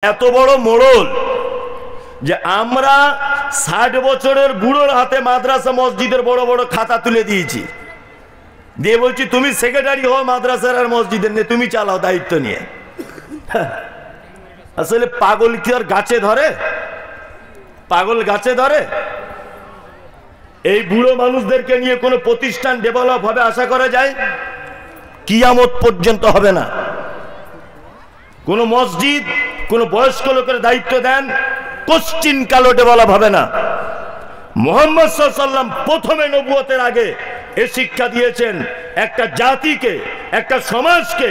এত বড় মোড়ল যে আমরা ৬০ বছরের বুড়োর হাতে মাদ্রাসা মসজিদের বড় বড় খাতা তুলে দিয়েছি, দিয়ে বলছি তুমি সেক্রেটারি হও মাদ্রাসার আর মসজিদের নিয়ে, তুমি চালাও দায়িত্ব নিয়ে। আসলে পাগল কি আর গাছে ধরে? পাগল গাছে ধরে? এই বুড়ো মানুষদেরকে নিয়ে কোনো প্রতিষ্ঠান ডেভেলপ হবে আশা করা যায়? কিয়ামত পর্যন্ত হবে না। কোন মসজিদ কোন বয়স্ক লোকের দায়িত্ব দেন, কোশ্চিন কালো ডেভেলপ হবে না। মুহাম্মদ সাল্লাল্লাহু আলাইহি ওয়াসাল্লাম প্রথমে নবুয়তের আগে এ শিক্ষা দিয়েছেন, একটা জাতিকে, একটা সমাজকে,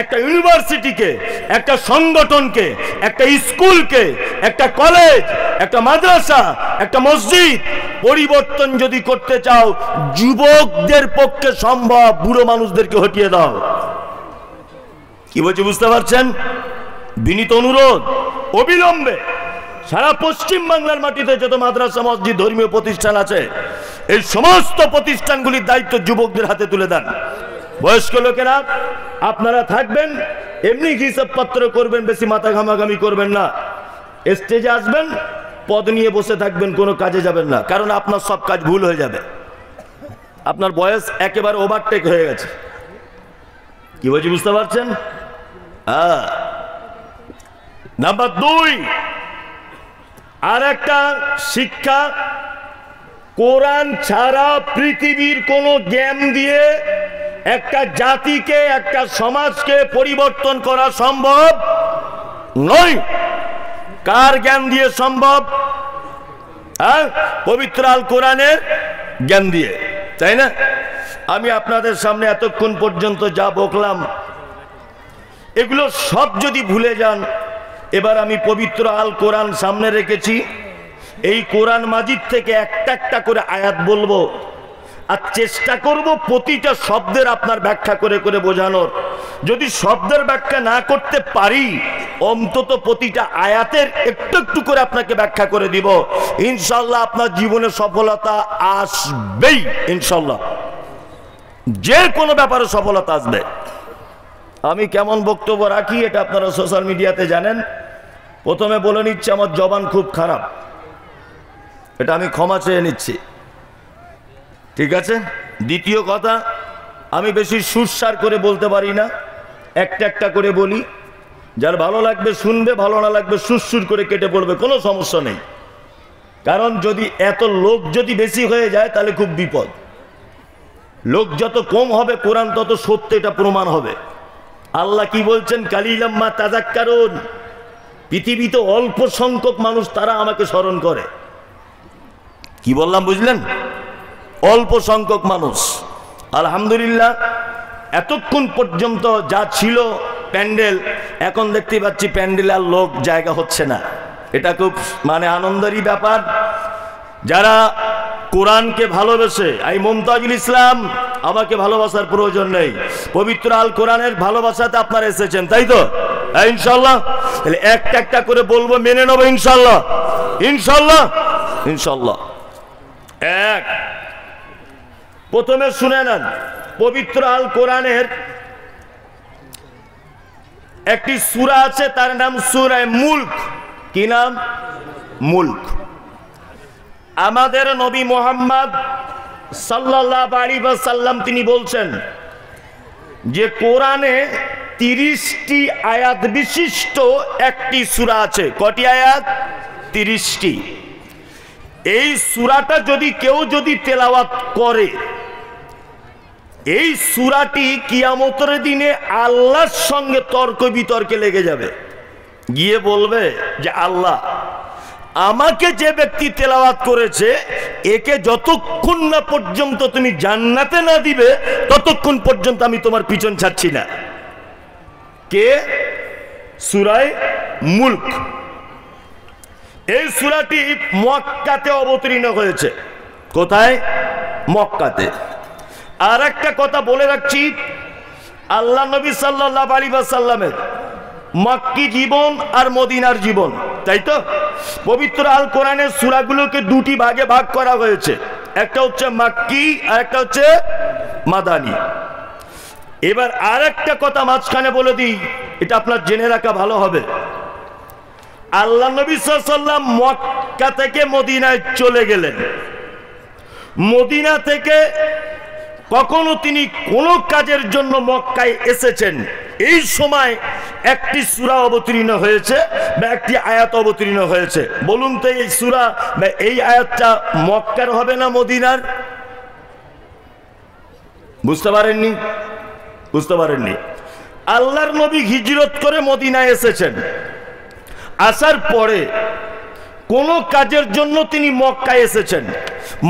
একটা ইউনিভার্সিটিকে, একটা সংগঠনকে, একটা স্কুলকে, একটা কলেজ, একটা মাদ্রাসা, একটা মসজিদ পরিবর্তন যদি করতে চাও, যুবকদের পক্ষে সম্ভব, বুড়ো মানুষদেরকে হটিয়ে দাও। কি বলছি বুঝতে পারছেন? বিনীত অনুরোধ, অবিলম্বে সারা পশ্চিম বাংলার মাটিতে যত মাদ্রাসা মসজিদ ধর্মীয় প্রতিষ্ঠান আছে, এই সমস্ত প্রতিষ্ঠানগুলির দায়িত্ব যুবকদের হাতে তুলে দেন। বয়স্ক লোকেরা আপনারা থাকবেন, এমনি হিসাবপত্র করবেন, বেশি মাথা ঘামাঘামি করবেন না। স্টেজে আসবেন, পদ নিয়ে বসে থাকবেন, কোনো কাজে যাবেন না, কারণ আপনার সব কাজ ভুল হয়ে যাবে। আপনার বয়স একেবারে ওভারটেক হয়ে গেছে। কি বলছি বুঝতে পারছেন? নাম্বার 2, আর একটা শিক্ষা, কোরআন ছাড়া পৃথিবীর কোনো জ্ঞান দিয়ে একটা জাতিকে, একটা সমাজকে পরিবর্তন করা সম্ভব নয়। কার জ্ঞান দিয়ে সম্ভব? পবিত্র আল কোরআনের জ্ঞান দিয়ে, তাই না? আমি আপনাদের সামনে এতক্ষণ পর্যন্ত যা বকলাম, এগুলো সব যদি ভুলে যান, এবার আমি পবিত্র আল কোরআন সামনে রেখেছি, এই কোরআন মাজিদ থেকে একটা একটা করে আয়াত বলবো, আর চেষ্টা করব প্রতিটা শব্দের আপনার ব্যাখ্যা করে করে বোঝানোর। যদি শব্দের ব্যাখ্যা না করতে পারি, অন্তত প্রতিটা আয়াতের একটু একটু করে আপনাকে ব্যাখ্যা করে দিব। ইনশাল্লাহ আপনার জীবনে সফলতা আসবেই, ইনশাল্লাহ যে কোনো ব্যাপারে সফলতা আসবে। আমি কেমন বক্তব্য রাখি এটা আপনারা সোশ্যাল মিডিয়াতে জানেন। প্রথমে বলে নিচ্ছি, আমার জবান খুব খারাপ, এটা আমি ক্ষমা চেয়ে নিচ্ছি, ঠিক আছে? দ্বিতীয় কথা, আমি বেশি সুরসার করে বলতে পারি না, একটা একটা করে বলি। যার ভালো লাগবে শুনবে, ভালো না লাগবে সুরসুর করে কেটে পড়বে, কোনো সমস্যা নেই। কারণ যদি এত লোক যদি বেশি হয়ে যায় তাহলে খুব বিপদ। লোক যত কম হবে কোরআন তত সত্য, এটা প্রমাণ হবে। আল্লাহ কি বলছেন? কালিলাম মা তাযাক্কারুন, পৃথিবীতে অল্প সংখ্যক মানুষ তারা আমাকে স্মরণ করে। কি বললাম বুঝলেন? অল্প সংখ্যক মানুষ। আলহামদুলিল্লাহ, এতক্ষণ পর্যন্ত যা ছিল প্যান্ডেল, এখন দেখতে পাচ্ছি প্যান্ডেল আর লোক জায়গা হচ্ছে না। এটা খুব আনন্দেরই ব্যাপার। যারা কোরআনকে ভালোবেসে, এই মুমতাজুল ইসলাম, আমাকে ভালোবাসার প্রয়োজন নেই, পবিত্র আল কোরআনের ভালোবাসাতে আপনারা এসেছেন, তাই তো? ইনশাল্লাহ তাহলে একটা একটা করে বলবো, মেনে নেবো ইনশাল্লাহ, ইনশাল্লাহ, ইনশাল্লাহ। এক, প্রথমে শুনে নেন, পবিত্র আল কোরআনের একটি সূরা আছে, তার নাম সূরা মুলক। কি নাম? মুলক। আমাদের নবী মুহাম্মদ সাল্লাল্লাহু আলাইহি ওয়াসাল্লাম তিনি বলছেন যে কোরআনে 30টি আয়াত বিশিষ্ট একটি সূরা আছে। কটি আয়াত? 30টি। এই সূরাটা যদি কেউ তেলাওয়াত করে, এই সূরাটি কিয়ামতের দিনে আল্লাহর সঙ্গে তর্ক বিতর্কে লেগে যাবে। গিয়ে বলবে যে আল্লাহ, আমাকে যে ব্যক্তি তেলাওয়াত করেছে, একে যতক্ষণ না পর্যন্ত তুমি জান্নাতে না দিবে, ততক্ষণ পর্যন্ত আমি তোমার পিছন ছাড়ছি না। কে? সূরা মুলক। এই সূরাটি মক্কাতে অবতীর্ণ হয়েছে। কোথায়? মক্কাতে। আর একটা কথা বলে রাখছি, আল্লাহ নবী সাল্লাল্লাহু আলাইহি ওয়াসাল্লামের মক্কি জীবন আর মদিনার জীবন, তাই তো? পবিত্র আল কোরআনের সূরাগুলোকে দুটি ভাগে ভাগ করা হয়েছে, একটা হচ্ছে মক্কি আর একটা হচ্ছে মাদানী। এবার আর একটা কথা মাঝখানে বলে দিই, এটা আপনার জেনে রাখা ভালো হবে। আল্লাহ নবী সাল্লাল্লাহু আলাইহি ওয়াসাল্লাম মক্কা থেকে মদিনায় চলে গেলেন। মদিনা থেকে কখনো তিনি কোনো কাজের জন্য মক্কায় এসেছেন, এই সময় একটি সূরা অবতীর্ণ হয়েছে বা একটি আয়াত অবতীর্ণ হয়েছে। বলুন তো এই সূরা বা এই আয়াতটা মক্কার হবে না মদিনার? বুঝতে পারেননি? বুঝতে পারেননি। আল্লাহর নবী হিজরত করে মদিনায় এসেছেন, আসার পরে কোন কাজের জন্য তিনি মক্কায় এসেছেন।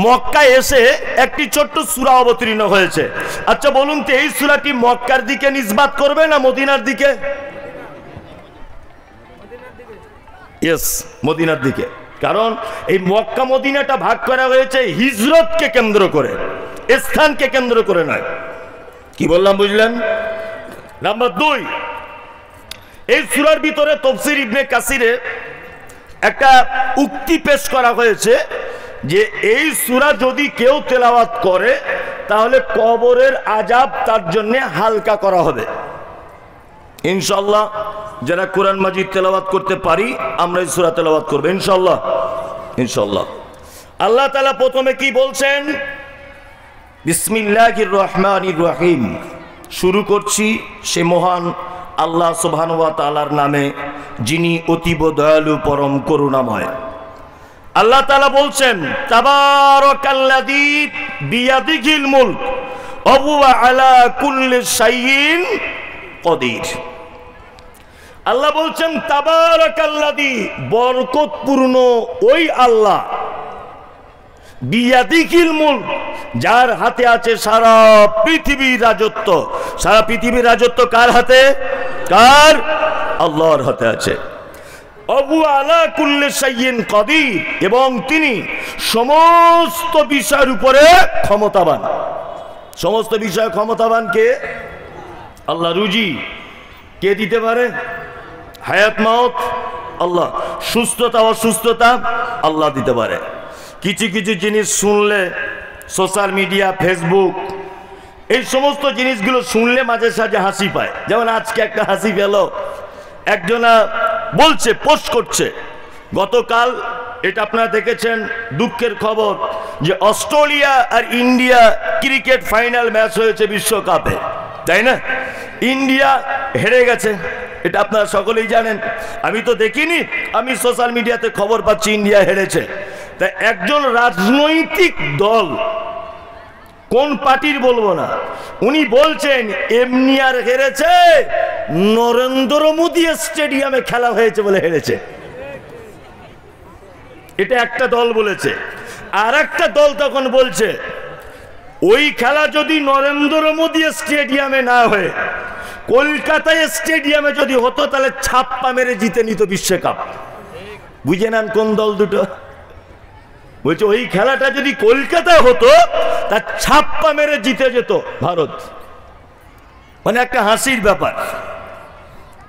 মক্কায় এসে একটি ছোট্ট সূরা অবতীর্ণ হয়েছে। আচ্ছা বলুন তো এই সূরাটি মক্কার দিকে নিসবাত করবে না মদিনার দিকে? ইয়েস, মদিনার দিকে। কারণ এই মক্কা মদিনাটা ভাগ করা হয়েছে হিজরতকে কেন্দ্র করে, স্থানকে কেন্দ্র করে নয়। কি বললাম বুঝলেন? নাম্বার 2, এই সূরার ভিতরে তাফসীর ইবনে কাসিরে একটা উক্তি পেশ করা হয়েছে যে এই সূরা যদি কেউ তেলাওয়াত করে তাহলে কবরের আযাব তার জন্য হালকা করা হবে। ইনশাআল্লাহ যারা কোরআন মাজিদ তেলাওয়াত করতে পারি আমরা এই সূরা তেলাওয়াত করব ইনশাআল্লাহ। ইনশাআল্লাহ। আল্লাহ তাআলা প্রথমে কি বলছেন? বিসমিল্লাহির রহমানির রহিম। শুরু করছি সে মহান আল্লাহ সুবহানাহু ওয়া তাআলার নামে, যিনি অতীব দয়ালু পরম করুণাময়। আল্লাহ তাআলা বলছেন তাবারাকাল্লাযী বিয়াদিহিল মুলক ওয়া হুয়া আলা কুল্লি শাইইন কদির। আল্লাহ বলছেন তাবারাকাল্লাযী, বরকতপূর্ণ ওই আল্লাহ, বিয়াদিহিল মুলক, যার হাতে আছে সারা পৃথিবীর রাজত্ব। সারা পৃথিবীর রাজত্ব কার হাতে? কার? আল্লাহর হাতে আছে। আবু আলা কুল্লি শাইইন কদির, এবং তিনি সমস্ত বিষয়ের উপরে ক্ষমতাবান। সমস্ত বিষয়ে ক্ষমতাবান কে? আল্লাহ। রুজি কে দিতে পারে? হায়াত মাউত আল্লাহ। সুস্থতা অসুস্থতা আল্লাহ দিতে পারে। কিছু কিছু জিনিস শুনলে সোশ্যাল মিডিয়া, ফেসবুক, এই সমস্ত জিনিসগুলো শুনলে মাঝে সাঝে হাসি পায়। যেমন আজকে একটা হাসি পেল, একজনা বলছে, পোস্ট করছে, গতকাল এটা আপনারা দেখেছেন, দুঃখের খবর যে অস্ট্রেলিয়া আর ইন্ডিয়া ক্রিকেট ফাইনাল ম্যাচ হয়েছে বিশ্বকাপে, তাই না? ইন্ডিয়া হেরে গেছে, এটা আপনারা সকলেই জানেন। আমি তো দেখিনি, আমি সোশ্যাল মিডিয়াতে খবর পাচ্ছি ইন্ডিয়া হেরেছে। তাই একজন রাজনৈতিক দল, কোন পার্টির বলবো না, উনি বলছেন এমনি আর হেরেছে, নরেন্দ্র মোদী স্টেডিয়ামে খেলা হয়েছে বলে হেরেছে। এটা একটা দল বলেছে। আর একটা দল তখন বলছে ওই খেলা যদি নরেন্দ্র মোদী স্টেডিয়ামে না হয়ে কলকাতায় স্টেডিয়ামে যদি হতো তাহলে ছাপ্পা মেরে জিতে নিত বিশ্বকাপ। বুঝে নেন কোন দল দুটো? বলছে ওই খেলাটা যদি কলকাতায় হতো তা ছাপ্পা মেরে জিতে যেত ভারত। মানে একটা হাসির ব্যাপার।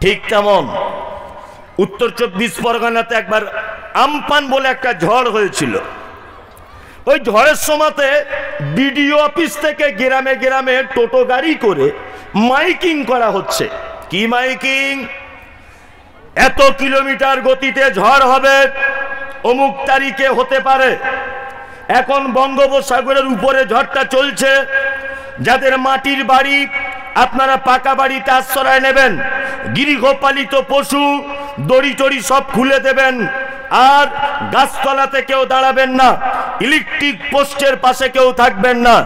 ঠিক তেমন উত্তর 24 পরগনাতে একবার আমপান বলে একটা ঝড় হয়েছিল। ওই ঝড়ের সময়তে বিডিও অফিস থেকে গ্রামে গ্রামে টোটো গাড়ি করে মাইকিং করা হচ্ছে। কি মাইকিং? এত কিলোমিটার গতিতে ঝড় হবে, অমুক তারিখে হতে পারে। এখন বঙ্গোপসাগরের উপরে ঝড়টা চলছে, যাদের মাটির বাড়ি আপনারা পাকা বাড়িতে আশ্রয় নেবেন, গৃহপালিত পশু দড়ি টড়ি সব খুলে দেবেন, আর গাছতলাতে কেউ দাঁড়াবেন না, ইলেকট্রিক পোস্টের পাশে কেউ থাকবেন না,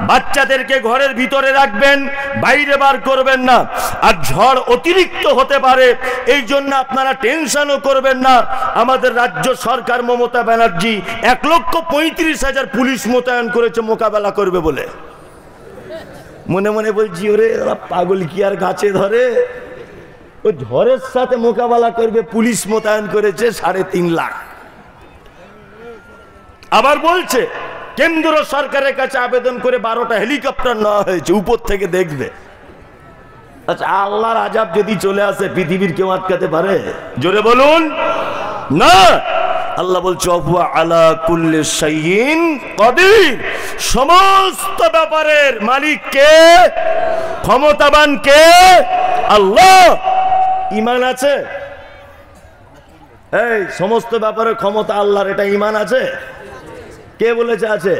বাচ্চাদেরকে ঘরের ভিতরে রাখবেন, বাইরে বার করবেন না। আর ঝড় অতিরিক্ত হতে পারে, এই জন্য আপনারা টেনশনও করবেন না। আমাদের রাজ্য সরকার মমতা ব্যানার্জি 1,35,000 পুলিশ মোতায়েন করেছে মোকাবেলা করবে বলে। মনে মনে বলছি ওরে পাগল কি আর গাছে ধরে, ও ঝড়ের সাথে মোকাবেলা করবে, পুলিশ মোতায়েন করেছে 3.5 লাখ। আবার বলছে কেন্দ্র সরকারের কাছে আবেদন করে 12টা হেলিকপ্টার নেওয়া হয়েছে, উপর থেকে দেখবে। আচ্ছা, আল্লাহর আযাব যদি চলে আসে পৃথিবীর কেউ আটকাতে পারে? জোরে বলুন না। আল্লাহ বলছে ওয়া আলা কুল্লি শাইইন কদির, সমস্ত ব্যাপারের মালিক কে? ক্ষমতাবান কে? আল্লাহ। ঈমান আছে? এই সমস্ত ব্যাপারে ক্ষমতা আল্লাহর, এটা ঈমান আছে? কে বলেছে আছে?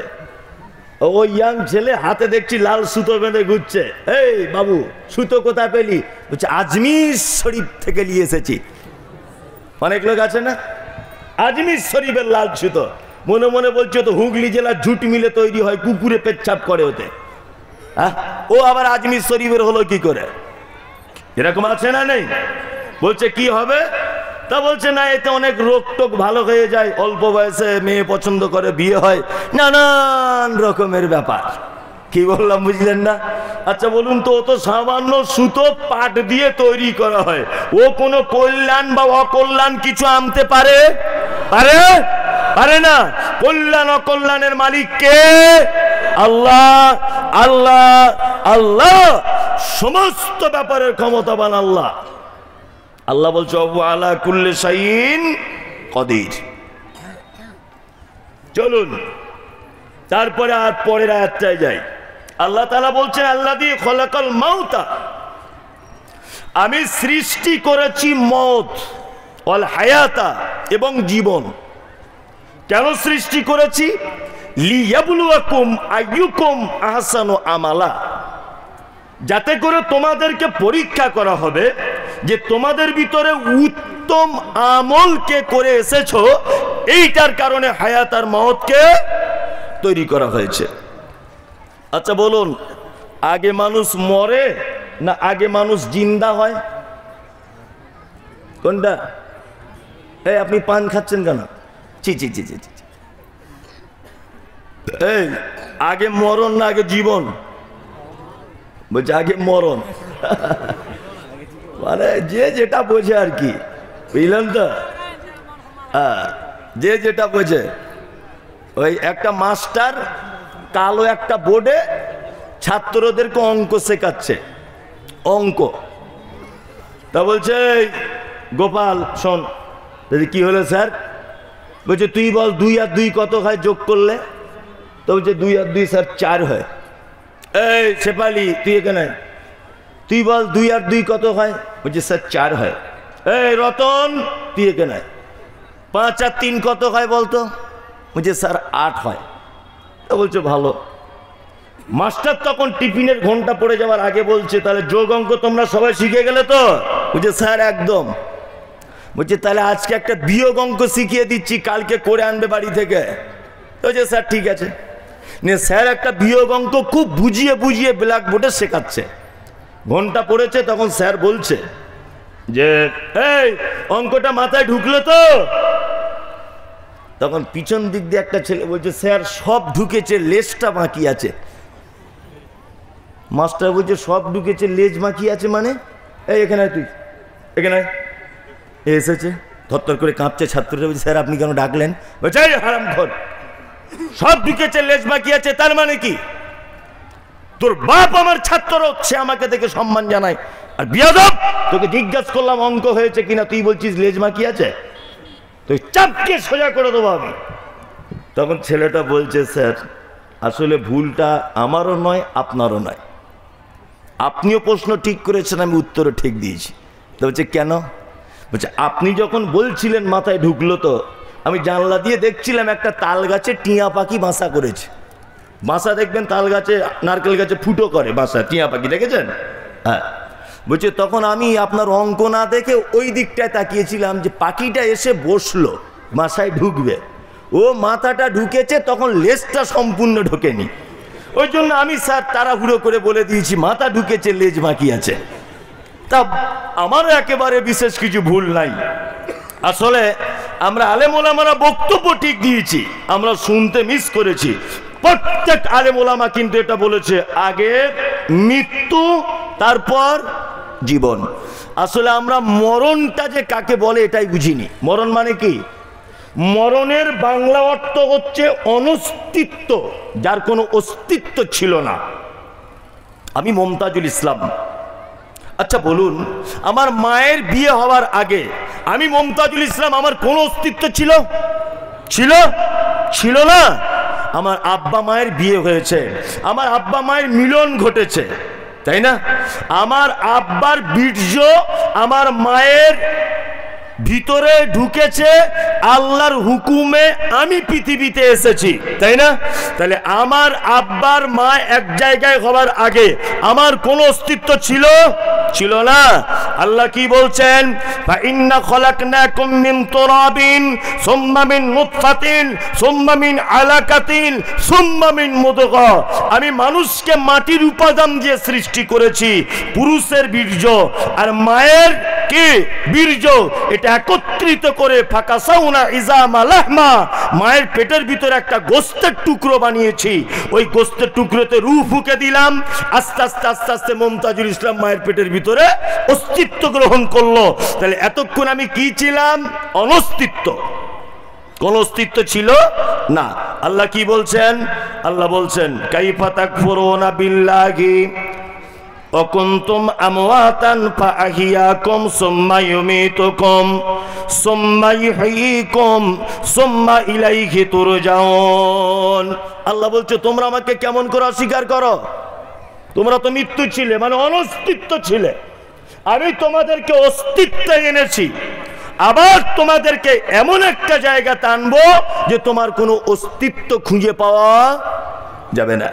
ওই ইয়াং ছেলে হাতে দেখছি লাল সুতো বেঁধে ঘুরছে। এই বাবু, সুতো কোথায় পেলি? বলছে আজমির শরীফ থেকে নিয়ে এসেছি। অনেক লোক আছে না, আজমির শরীফের লাল সুতো, মনে মনে বলছে তো হুগলি জেলার জুট মিলে তৈরি হয়, কুকুরে পেচ্ছাপ করে ওতে। ও আবার আজমির শরীফের হলো কি করে? এরকম আছে না নেই? বলছে কি হবে? তা বলছে না, এতে অনেক রোগ টোগ ভালো হয়ে যায়, অল্প বয়সে মেয়ে পছন্দ করে বিয়ে হয়, নানান রকমের ব্যাপার। কি বললাম বুঝলেন না? আচ্ছা বলুন তো, ও তো সামান্য সুতো পাট দিয়ে তৈরি করা হয়, ও কোনো কল্যাণ বা অকল্যাণ কিছু আনতে পারে? পারে? পারে না। কল্যাণ অকল্যাণের মালিক কে? আল্লাহ। আল্লাহ আল্লাহ সমস্ত ব্যাপারের ক্ষমতাবান আল্লাহ। আল্লাহ বলছে ওয়া আলা কুল্লি শাইইন কদির। চলুন তারপরে আর পরের আয়াতটায় যাই। আল্লাহ তাআলা বলছেন আল্লাযী খলাকাল মাউতা, আমি সৃষ্টি করেছি মওত, ওয়াল হায়াতা এবং জীবন। কেন সৃষ্টি করেছি? লিয়াবলুয়াকুম আইয়ুকুম আহসানু আমালা, যাতে করে তোমাদেরকে পরীক্ষা করা হবে যে তোমাদের ভিতরে উত্তম আমল কে করে এসেছো। এইটার কারণে হায়াত আর মওতকে তৈরি করা হয়েছে। আচ্ছা বলুন, আগে মানুষ মরে না আগে মানুষ জিন্দা হয়? কোনটা? এই আপনি পান খাচ্ছেন কেন? ছি ছি ছি ছি ছি। এই আগে মরণ না আগে জীবন? বলছে আগে মরণ। মানে যে যেটা বোঝে আর কি, বুঝলেন তো? যে যেটা বোঝে। ওই একটা মাস্টার কালো একটা বোর্ডে ছাত্রদেরকে অঙ্ক শেখাচ্ছে, অঙ্ক। তা বলছে গোপাল শোন। কি হলো স্যার? বলছে তুই বল 2 আর 2 কত হয় যোগ করলে? তো বলছে 2 আর 2 স্যার 4 হয়। এই শেফালি তুই এখানে, তুই বল 2 আর 2 কত হয়? বলছে স্যার 4 হয়। এই রতন তুই এখানে, 5 আর 3 কত হয় বলতো? বলছে স্যার 8 হয়। তো বলছে ভালো। মাস্টার তখন টিফিনের ঘন্টা পড়ে যাওয়ার আগে বলছে তাহলে যোগ অঙ্ক তোমরা সবাই শিখে গেলে তো? বলছে স্যার একদম। বলছে তাহলে আজকে একটা বিয়োগ অঙ্ক শিখিয়ে দিচ্ছি, কালকে করে আনবে বাড়ি থেকে। বলছে স্যার ঠিক আছে। স্যার একটা বিয়োগ অঙ্ক খুব বুঝিয়ে বুঝিয়ে ব্ল্যাকবোর্ডে শেখাচ্ছে। ঘন্টা পড়েছে, তখন স্যার বলছে যে এই অঙ্কটা মাথায় ঢুকলো তো? তখন পিছন দিক দিয়ে একটা ছেলে বলছে স্যার সব ঢুকেছে, লেজটা বাকি আছে। মাস্টার বলছে সব ঢুকেছে, লেজ বাকি আছে মানে? এই এখানে তুই এখানে এসেছে। থরথর করে কাঁপছে ছাত্ররা। বলছে স্যার আপনি কেন ডাকলেন? বলছে হারামখোর, সব ঢুকেছে লেজ বাকি আছে তার মানে কি? তোর বাপ আমার ছাত্র, সে আমাকে দেখে সম্মান জানায়। আর বিয়াদব, তোকে জিজ্ঞাসা করলাম অঙ্ক হয়েছে কিনা, তুই বলছিস লেজ বাকি আছে? তুই চাপকে সোজা করে দেবো আমি। তখন ছেলেটা বলছে স্যার আসলে ভুলটা আমারও নয় আপনারও নয়, আপনিও প্রশ্ন ঠিক করেছেন, আমি উত্তরও ঠিক দিয়েছি। তো বলছে কেন? বলছে আপনি যখন বলছিলেন মাথায় ঢুকলো তো, আমি জানলা দিয়ে দেখছিলাম একটা তাল গাছে টিয়া পাখি বাসা করেছে। বাসা দেখবেন তাল গাছে, নারকেল গাছে ফুটো করে বাসা, টিয়া পাখি দেখেছেন? হ্যাঁ। বলছে তখন আমি আপনার অঙ্ক না দেখে ওই দিকটায় তাকিয়েছিলাম যে পাখিটা এসে বসলো, বাসায় ঢুকবে, ও মাথাটা ঢুকেছে, তখন লেজটা সম্পূর্ণ ঢোকেনি। ওই জন্য আমি স্যার তাড়াহুড়ো করে বলে দিয়েছি মাথা ঢুকেছে, লেজ বাকি আছে। তা আমারও একেবারে বিশেষ কিছু ভুল নাই। আসলে আমরা আলেম ওলামারা বক্তব্য ঠিক দিয়েছি, আমরা শুনতে মিস করেছি। প্রত্যেক আলেম ওলামা কিন্তু এটা বলেছে আগে মৃত্যু তারপর জীবন। আসলে আমরা মরণটা যে কাকে বলে এটাই বুঝিনি। মরণ মানে কি? মরণের বাংলা অর্থ হচ্ছে অনস্তিত্ব, যার কোনো অস্তিত্ব ছিল না। আমি মমতাজুল ইসলাম। আচ্ছা বলুন, আমার মায়ের বিয়ে হওয়ার আগে আমি মমতাজুল ইসলাম, আমার কোনো অস্তিত্ব ছিল? ছিল? ছিল না। আমার আব্বা মায়ের বিয়ে হয়েছে, আমার আব্বা মায়ের মিলন ঘটেছে, তাই না? আমার আব্বার বীর্য আমার মায়ের ভিতরে ঢুকেছে আল্লাহর হুকুমে আমি পৃথিবীতে এসেছি, তাই না? তাহলে আমার আব্বার মা এক জায়গায় হওয়ার আগে আমার কোনো অস্তিত্ব ছিল না। আল্লাহ কি বলছেন? ফাইন্না খলাকনাকুম মিন তুরাবিন সুম্মা মিন নুতফাতিন সুম্মা মিন আলাকাতিন সুম্মা মিন মুদগা। আমি মানুষকে মাটির উপাদান দিয়ে সৃষ্টি করেছি, পুরুষের বীর্য আর মায়ের কি বীর্য, এটা একত্রিত করে ফাকাসাউনা ইজামা লাহমা, মায়ের পেটের ভিতরে একটা গোস্তের টুকরো বানিয়েছি। ওই গোস্তের টুকরোতে রূহ ফুঁকে দিলাম। আস্তে আস্তে আস্তে আস্তে মুমতাজুল ইসলাম মায়ের পেটের ভিতরে অস্তিত্ব গ্রহণ করলো। তাহলে এতক্ষণ আমি কি ছিলাম? অনস্তিত্ব, কোন অস্তিত্ব ছিল না। আল্লাহ কি বলছেন? আল্লাহ বলছেন কাইফা তাকফুরুনা বিল্লাহি ওয়া কুনতুম আমওয়াতান ফাআহিয়াকুম সুম্মা ইউমীতুকুম সুম্মা ইহয়ীকুম সুম্মা ইলাইহি তুরজাউন। আল্লাহ বলছে তোমরা আমাকে কেমন করে অস্বীকার করো? তোমরা তো মৃত্যু ছিলে, মানে অনস্তিত্ব ছিলে। আমি তোমাদেরকে অস্তিত্বে এনেছি, আবার তোমাদেরকে এমন একটা জায়গা টানবো যে তোমার কোনো অস্তিত্ব খুঁজে পাওয়া যাবে না।